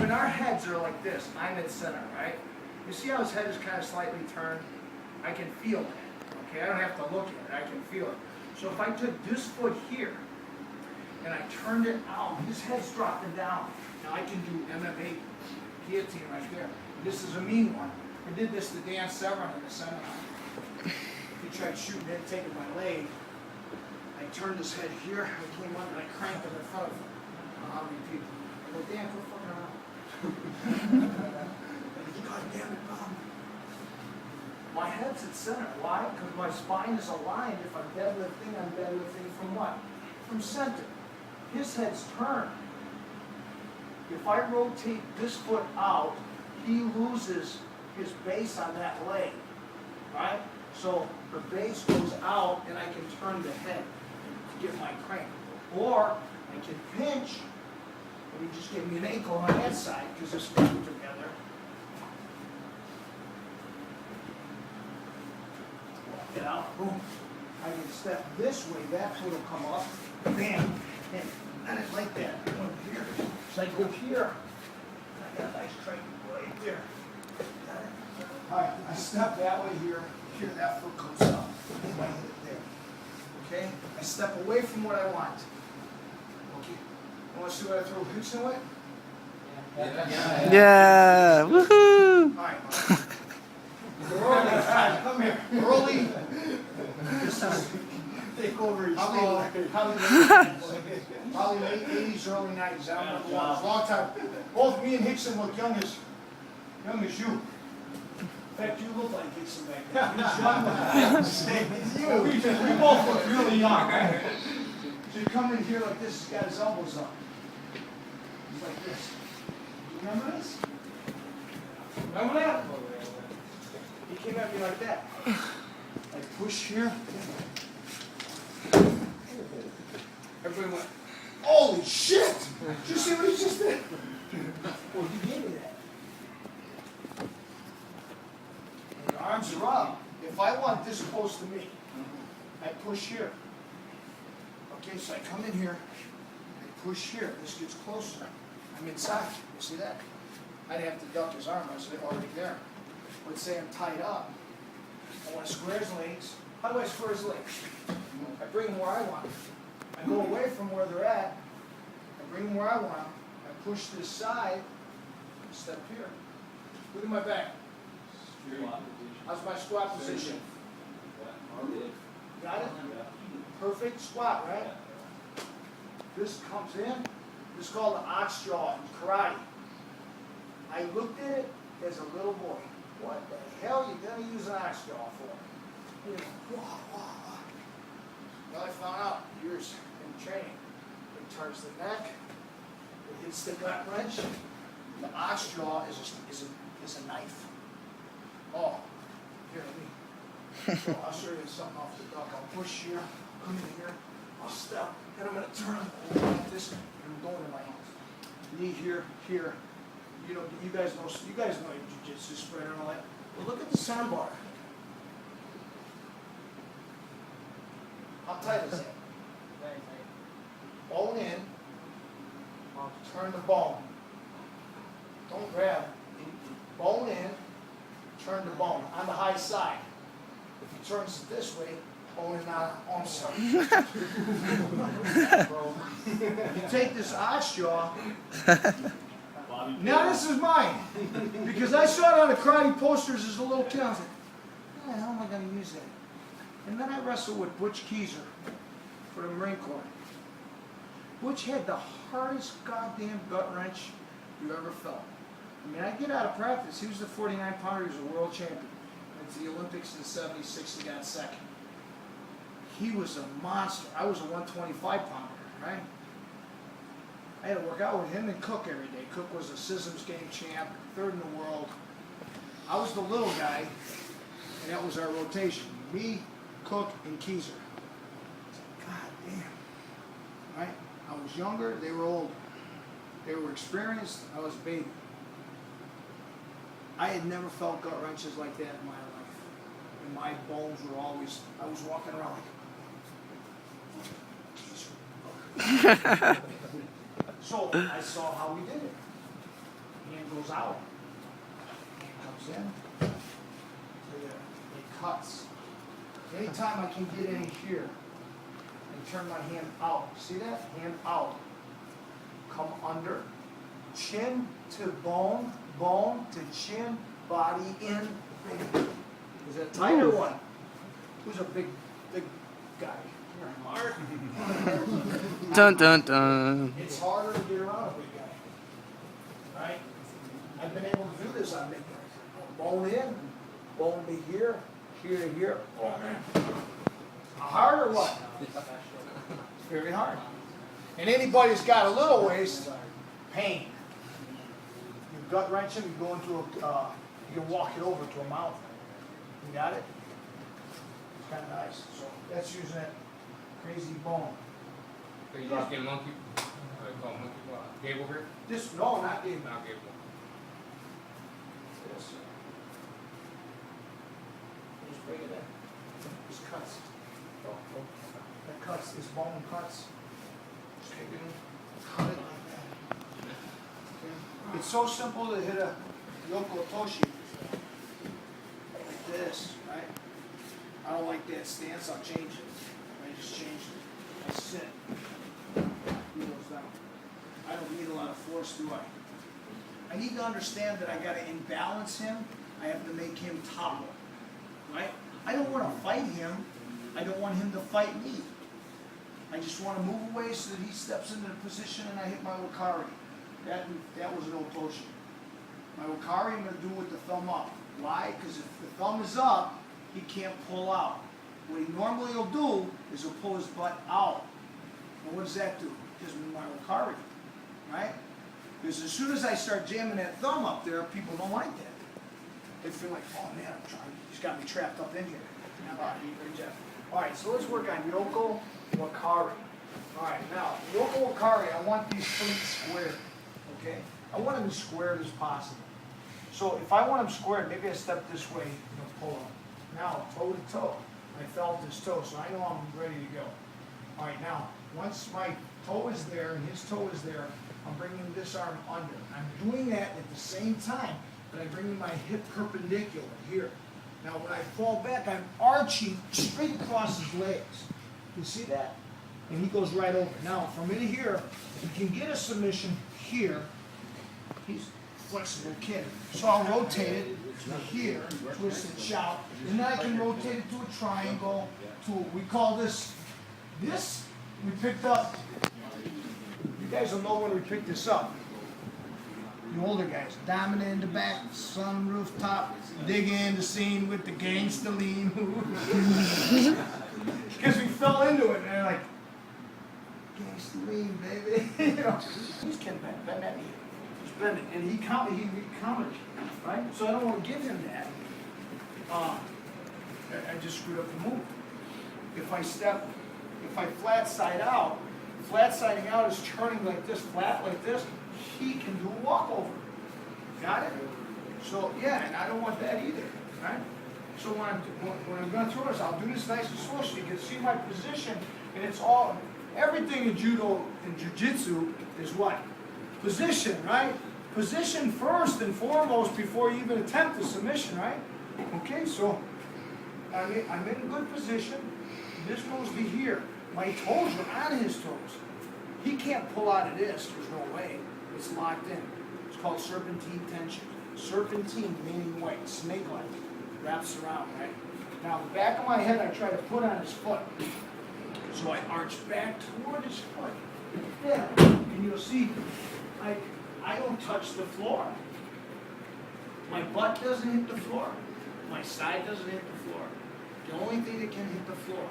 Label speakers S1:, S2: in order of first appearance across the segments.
S1: when our heads are like this, I'm in center, right? You see how his head is kind of slightly turned? I can feel it, okay? I don't have to look at it, I can feel it. So if I took this foot here, and I turned it out, his head's dropping down. Now I can do MMA guillotine right there. This is a mean one. I did this to Dan Severin in the seminar. He tried shooting it, taking my leg. I turned his head here, I came up and I cranked him in front of him. I don't know how many people. I go, Dan, quit fucking around. God damn it, Bob. My head's at center. Why? Because my spine is aligned. If I'm deadlifting, I'm deadlifting from what? From center. His head's turned. If I rotate this foot out, he loses his base on that leg, right? So the base goes out and I can turn the head to get my crank. Or I can pinch and you just give me an ankle on that side because this feet are together. Walk it out, boom. I can step this way, that foot will come up, bam, and I didn't like that. I went here. So I go here. I got a nice crank right there. Got it? All right, I step that way here. Here, that foot comes up. I hit it there. Okay? I step away from what I want. Okay. You want to see what I throw hooks in with?
S2: Yeah. Woohoo!
S1: All right. Early, come here. Early. This is take over his probably late 80s, early 90s. I don't know. It's a long time. Both me and Hickson look young as you. In fact, you look like Hickson back then. He's young. We both look really young. So you come in here like this, he's got his elbows up. He's like this. You remember this? Remember that? He came at me like that. I push here. Everybody went, holy shit! Did you see what he just did? Well, you gave me that. And your arms are up. If I want this close to me, I push here. Okay, so I come in here, I push here. This gets closer. I'm inside. You see that? I'd have to duck his arm. I was already there. Let's say I'm tied up. I want to square his legs. How do I square his legs? I bring them where I want. I go away from where they're at. I bring them where I want them. I push this side. Step here. Look at my back. How's my squat position? Got it? Perfect squat, right? This comes in. This is called the ox jaw in karate. I looked at it as a little boy. What the hell are you going to use an ox jaw for? You know, wah, wah, wah. Well, I found out years in training. It turns the neck. It hits the gut wrench. The ox jaw is a knife. Oh, here, let me. So I'll show you something off the duck. I'll push here, come in here, I'll step, and I'm going to turn like this, and I'm going to my hands. Knee here, here. You know, you guys know jiu-jitsu, spread and all that. But look at the sandbar. How tight is that? Bone in, turn the bone. Don't grab. Bone in, turn the bone on the high side. If he turns it this way, bone in on arm side. You take this ox jaw. Now this is mine, because I saw it on the karate posters as a little kid. I was like, how the hell am I going to use that? And then I wrestled with Butch Keiser for the Marine Corps. Butch had the hardest goddamn gut wrench you ever felt. I mean, I get out of practice. He was the 49-pounder. He was a world champion. Went to the Olympics in '76. He got second. He was a monster. I was a 125-pounder, right? I had to work out with him and Cook every day. Cook was a Sisms game champ, third in the world. I was the little guy, and that was our rotation. Me, Cook, and Keiser. God damn. Right? I was younger, they were older. They were experienced, I was a baby. I had never felt gut wrenches like that in my life. And my bones were always, I was walking around like, Keiser. So I saw how we did it. hand goes out. Hand comes in. It cuts. Anytime I can get in here and turn my hand out, see that? Hand out. Come under. Chin to bone, bone to chin, body in. Is that tight or what? Who's a big guy? Mark.
S2: Dun dun dun.
S1: It's harder to get around a big guy. Right? I've been able to do this on big guys. Bone in, bone to here, here to here. Oh man. Hard or what? It's very hard. And anybody who's got a little waist, pain. You gut wrench him, you go into you can walk it over to a mouth. You got it? It's kind of nice. So that's using that crazy bone.
S3: So you just get monkey, call monkey, gable here?
S1: This, no, not gable.
S3: Not gable.
S1: This. Just bring it in. This cuts. That cuts, this bone cuts. Just take it in. Cut it like that. Okay. It's so simple to hit a Yoko Toshi. Like this, right? I don't like that stance, I'll change it. I just changed it. I sit. He goes down. I don't need a lot of force, do I? I need to understand that I gotta imbalance him. I have to make him topple. Right? I don't want to fight him. I don't want him to fight me. I just want to move away so that he steps into the position and I hit my Wakari. That was an Otoshi. My Wakari I'm going to do with the thumb up. Why? Because if the thumb is up, he can't pull out. What he normally will do is he'll pull his butt out. And what does that do? It gives me my Wakari. Right? Because as soon as I start jamming that thumb up there, people don't like that. They feel like, oh man, he's got me trapped up in here. All right, so let's work on Yoko Wakari. All right, now, Yoko Wakari, I want these feet squared, okay? I want them as squared as possible. So if I want them squared, maybe I step this way and pull them. Now, toe to toe. I felt his toe, so I know I'm ready to go. All right, now, once my toe is there and his toe is there, I'm bringing this arm under. I'm doing that at the same time, but I'm bringing my hip perpendicular here. Now, when I fall back, I'm arching straight across his legs. You see that? And he goes right over. Now, from in here, you can get a submission here. He's a flexible kid. So I'll rotate it to here, twist and shout. And then I can rotate it to a triangle. We call this, we picked up. You guys will know when we picked this up. You older guys, dominant in the back, sun rooftop, dig in the scene with the gangsta lean. Because we fell into it, and they're like, gangsta lean, baby. You know, he's bend that knee. He's bending, and he countered, right? So I don't want to give him that. I just screwed up the move. If I flat side out, flat siding out is turning like this, flat like this. He can do a walkover. Got it? So yeah, and I don't want that either, right? So when I'm going through this, I'll do this nice and slow so you can see my position, and it's all, everything in judo and jiu-jitsu is what? Position, right? Position first and foremost before you even attempt the submission, right? Okay, so I'm in a good position. This goes to here. My toes are on his toes. He can't pull out of this, there's no way. It's locked in. It's called serpentine tension. Serpentine meaning white, snake-like. Wraps around, right? Now the back of my head I try to put on his foot. So I arch back toward his foot. Yeah. And you'll see, I don't touch the floor. My butt doesn't hit the floor. My side doesn't hit the floor. The only thing that can hit the floor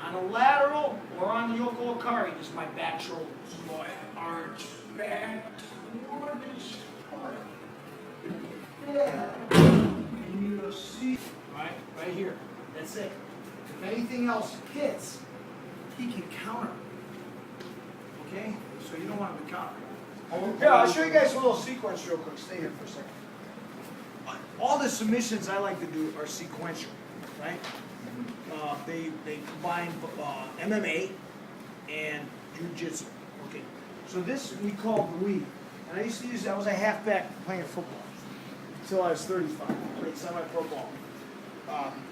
S1: on a lateral or on the Yoko Wakari is my back shoulder. So I arch back toward his foot. Yeah. And you'll see, right here. That's it. If anything else hits, he can counter. Okay? So you don't want him to counter. Here, I'll show you guys a little sequence real quick. Stay here for a second. All the submissions I like to do are sequential, right? They combine MMA and jiu-jitsu. Okay, so this we call Breed And I used to use, I was a halfback playing football until I was 35. I played semi-pro ball.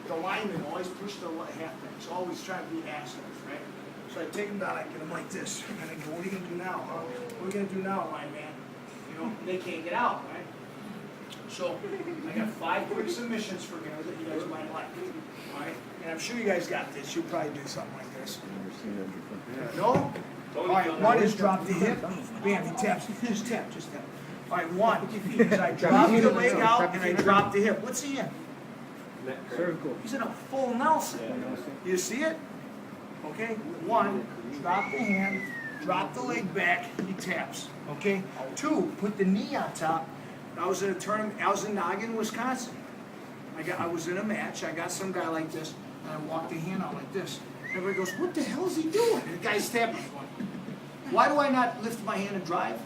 S1: The linemen always push the halfbacks, always try to be assholes, right? So I take them down, I get them like this, and I go, what are you going to do now, huh? What are you going to do now, lineman? You know, they can't get out, right? So I got 5 quick submissions for you that you guys might like. All right? And I'm sure you guys got this. You'll probably do something like this. No? All right, one is drop the hip. Bam, he taps. Just tap, just tap. All right, one is I drop the leg out and I drop the hip. What's he in?
S4: Cervical.
S1: He's in a full Nelson. You see it? Okay, one, drop the hand, drop the leg back, he taps. Okay? 2, put the knee on top. I was in a tournament, I was in Noggin, Wisconsin. I was in a match, I got some guy like this, and I walked the hand out like this. Everybody goes, what the hell is he doing? And the guy's tapping. Why do I not lift my hand and drive?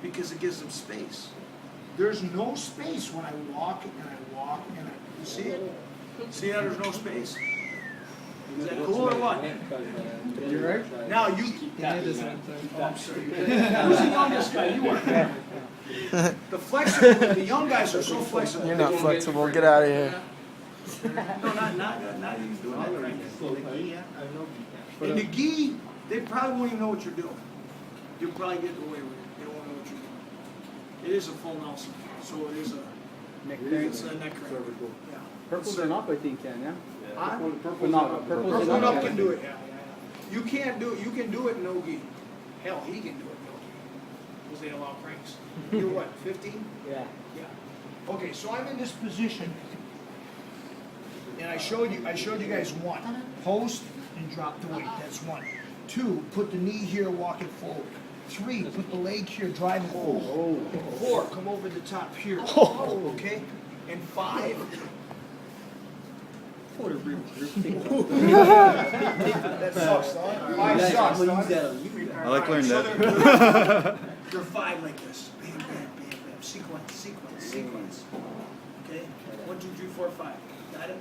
S1: Because it gives them space. There's no space when I walk and I walk and I, you see it? See how there's no space? Is that cool or what?
S4: You right?
S1: Now you, oh, I'm sorry. Who's the youngest guy? You are. The flexible, the young guys are so flexible.
S2: You're not flexible. Get out of here.
S1: No, not you doing that right. In the gi, they probably won't even know what you're doing. You'll probably get away with it. They don't know what you're doing. It is a full Nelson, so it is a
S4: Neck
S1: it's
S4: crank.
S1: a neck crank. Yeah.
S4: Purple's an up, I think, Ken, yeah?
S1: Huh?
S4: Purple's up.
S1: Purple and up can do it. Yeah. You can't do it. You can do it no gi. Hell, he can do it no gi. Because they allow cranks. You're what, 15?
S4: Yeah.
S1: Yeah. Okay, so I'm in this position, and I showed you guys one. Post and drop the weight. That's 1. 2, put the knee here, walk it forward. 3, put the leg here, drive it forward. 4, come over the top here. Okay? And 5. That sucks, dog. 5 sucks, dog.
S5: I like learning that.
S1: They're 5 like this. Bam, bam, bam, bam. Sequence. Okay? 1, 2, 3, 4, 5. Got it?